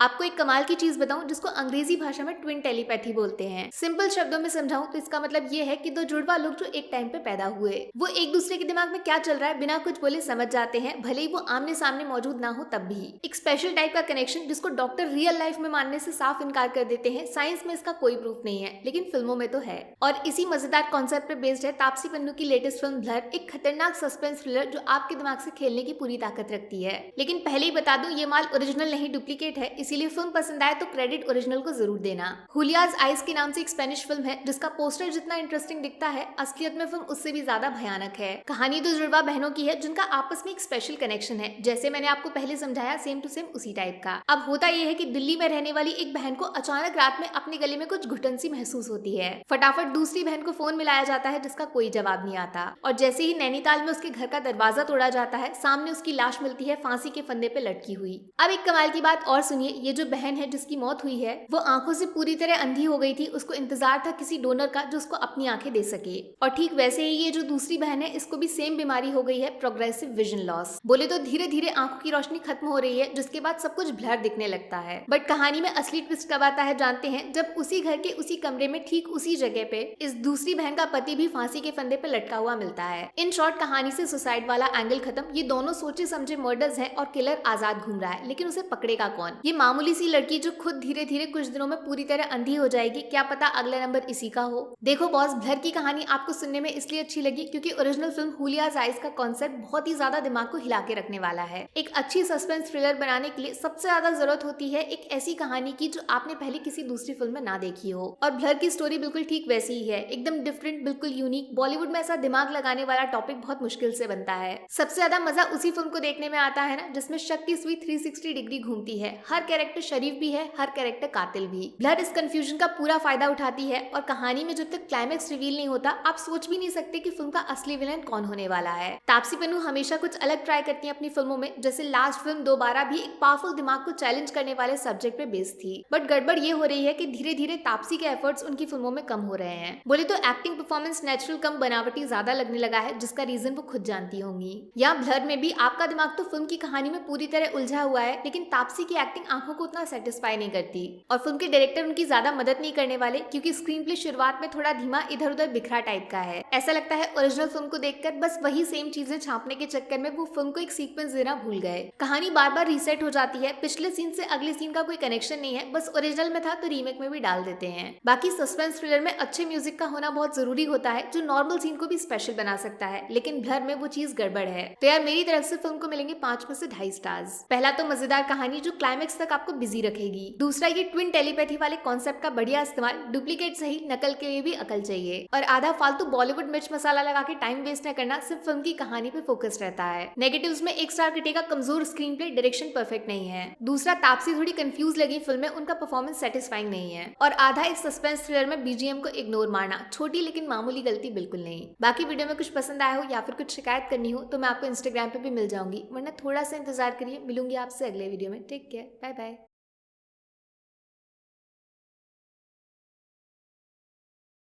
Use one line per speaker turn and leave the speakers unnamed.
आपको एक कमाल की चीज बताऊं जिसको अंग्रेजी भाषा में ट्विन टेलीपैथी बोलते हैं। सिंपल शब्दों में समझाऊं तो इसका मतलब ये है कि दो जुड़वा लोग जो एक टाइम पे पैदा हुए, वो एक दूसरे के दिमाग में क्या चल रहा है बिना कुछ बोले समझ जाते हैं, भले ही वो आमने सामने मौजूद ना हो तब भी। एक स्पेशल टाइप का कनेक्शन जिसको डॉक्टर रियल लाइफ में मानने से साफ इनकार कर देते हैं। साइंस में इसका कोई प्रूफ नहीं है, लेकिन फिल्मों में तो है। और इसी मजेदार कॉन्सेप्ट पे बेस्ड है तापसी पन्नू की लेटेस्ट फिल्म ब्लर, एक खतरनाक सस्पेंस थ्रिलर जो आपके दिमाग से खेलने की पूरी ताकत रखती है। लेकिन पहले ही बता दूं, ये माल ओरिजिनल नहीं डुप्लीकेट है, इसीलिए फिल्म पसंद आए तो क्रेडिट ओरिजिनल को जरूर देना। हुलियाज आइस के नाम से एक स्पेनिश फिल्म है जिसका पोस्टर जितना इंटरेस्टिंग दिखता है, असलियत में फिल्म उससे भी ज्यादा भयानक है। कहानी दो जुड़वा बहनों की है जिनका आपस में एक स्पेशल कनेक्शन है। जैसे मैंने आपको पहले समझाया, सेम टू सेम उसी टाइप का। अब होता यह है कि दिल्ली में रहने वाली एक बहन को अचानक रात में अपने गले में कुछ घुटन सी महसूस होती है। फटाफट दूसरी बहन को फोन मिलाया जाता है जिसका कोई जवाब नहीं आता, और जैसे ही नैनीताल में उसके घर का दरवाजा तोड़ा जाता है, सामने उसकी लाश मिलती है फांसी के फंदे पे लटकी हुई। अब एक कमाल की बात और सुनिए, ये जो बहन है जिसकी मौत हुई है, वो आंखों से पूरी तरह अंधी हो गई थी। उसको इंतजार था किसी डोनर का जो उसको अपनी आंखें दे सके। और ठीक वैसे ही ये जो दूसरी बहन है, इसको भी सेम बीमारी हो गई है, प्रोग्रेसिव विजन लॉस। बोले तो धीरे धीरे आंखों की रोशनी खत्म हो रही है, जिसके बाद सब कुछ ब्लर दिखने लगता है। बट कहानी में असली ट्विस्ट कब आता है जानते हैं? जब उसी घर के उसी कमरे में ठीक उसी जगह पे इस दूसरी बहन का पति भी फांसी के फंदे पे लटका हुआ मिलता है। इन शॉर्ट, कहानी से सुसाइड वाला एंगल खत्म। ये दोनों सोचे समझे मर्डर्स हैं और किलर आजाद घूम रहा है, लेकिन उसे पकड़ेगा कौन? ये मामूली सी लड़की जो खुद धीरे धीरे कुछ दिनों में पूरी तरह अंधी हो जाएगी, क्या पता अगला नंबर इसी का हो। देखो बॉस, ब्लर की कहानी आपको सुनने में इसलिए अच्छी लगी क्योंकि ओरिजिनल फिल्म हुलियाज आइस का कॉन्सेप्ट बहुत ही ज्यादा दिमाग को हिला के रखने वाला है। एक अच्छी सस्पेंस थ्रिलर बनाने के लिए सबसे ज्यादा जरूरत होती है एक ऐसी कहानी की जो आपने पहले किसी दूसरी फिल्म में ना देखी हो। और ब्लर की स्टोरी बिल्कुल ठीक वैसी ही है, एकदम डिफरेंट, बिल्कुल यूनिक। बॉलीवुड में ऐसा दिमाग लगाने वाला टॉपिक बहुत मुश्किल से बनता है। सबसे ज्यादा मजा उसी फिल्म को देखने में आता है ना जिसमें शक की सुई 360 डिग्री घूमती है। हर कैरेक्टर शरीफ भी है, हर कैरेक्टर कातिल भी। ब्लर इस कंफ्यूजन का पूरा फायदा उठाती है, और कहानी में जब तक क्लाइमेक्स रिवील नहीं होता, आप सोच भी नहीं सकते कि फिल्म का असली विलन कौन होने वाला है। तापसी पन्नू हमेशा कुछ अलग ट्राई करती है अपनी फिल्मों में। जैसे लास्ट फिल्म दोबारा भी एक पावरफुल दिमाग को चैलेंज करने वाले सब्जेक्ट पे बेस्ड थी। बट गड़बड़ ये हो रही है कि धीरे धीरे तापसी के एफर्ट्स उनकी फिल्मों में कम हो रहे हैं। बोले तो एक्टिंग परफॉर्मेंस नेचुरल कम बनावटी ज्यादा लगने लगा है, जिसका रीजन वो खुद जानती होंगी। यहाँ ब्लर में भी आपका दिमाग तो फिल्म की कहानी में पूरी तरह उलझा हुआ है, लेकिन तापसी की एक्टिंग आंखों को उतना सेटिस्फाई नहीं करती। और फिल्म के डायरेक्टर उनकी ज्यादा मदद नहीं करने वाले, क्योंकि स्क्रीन प्ले शुरुआत में थोड़ा धीमा, इधर उधर बिखरा टाइप का है। ऐसा लगता है ओरिजिनल फिल्म को देखकर बस वही सेम चीजें छापने के चक्कर में वो फिल्म को एक सीक्वेंस देना भूल गए। कहानी बार बार रीसेट हो जाती है, पिछले सीन से अगले सीन का कोई कनेक्शन नहीं है, बस ओरिजिनल में था तो रीमेक में भी डाल देते हैं। बाकी सस्पेंस थ्रिलर में अच्छे म्यूजिक का होना बहुत जरूरी होता है, जो नॉर्मल सीन को भी स्पेशल बना सकता है, लेकिन ब्लर में वो चीज गड़बड़ है। तो यार मेरी तरफ से फिल्म को मिलेंगे 5 में से 2.5 स्टार्स। पहला तो मजेदार कहानी जो क्लाइमेक्स तक आपको बिजी रखेगी। दूसरा, ये ट्विन टेलीपैथी वाले कॉन्सेप्ट का बढ़िया इस्तेमाल, डुप्लीकेट सही, नकल के लिए भी अकल चाहिए। और आधा फालतू बॉलीवुड मिर्च मसाला लगा के टाइम वेस्ट न करना, सिर्फ फिल्म की कहानी पे फोकस रहता है। नेगेटिव्स में 1 स्टार कटेगा, कमजोर स्क्रीन प्ले, डायरेक्शन परफेक्ट नहीं है। दूसरा, तापसी थोड़ी कंफ्यूज लगी फिल्म में, उनका परफॉर्मेंस सेटिस्फाइंग नहीं है। और आधा, एक सस्पेंस थ्रिलर में बीजीएम को इग्नोर मारना, छोटी लेकिन मामूली गलती बिल्कुल नहीं। बाकी वीडियो में कुछ पसंद आया हो या फिर कुछ शिकायत करनी हो तो मैं आपको इंस्टाग्राम पे भी मिल जाऊंगी, वरना थोड़ा सा इंतजार करिए। मिलूंगी आपसे अगले वीडियो में। Take care, bye bye.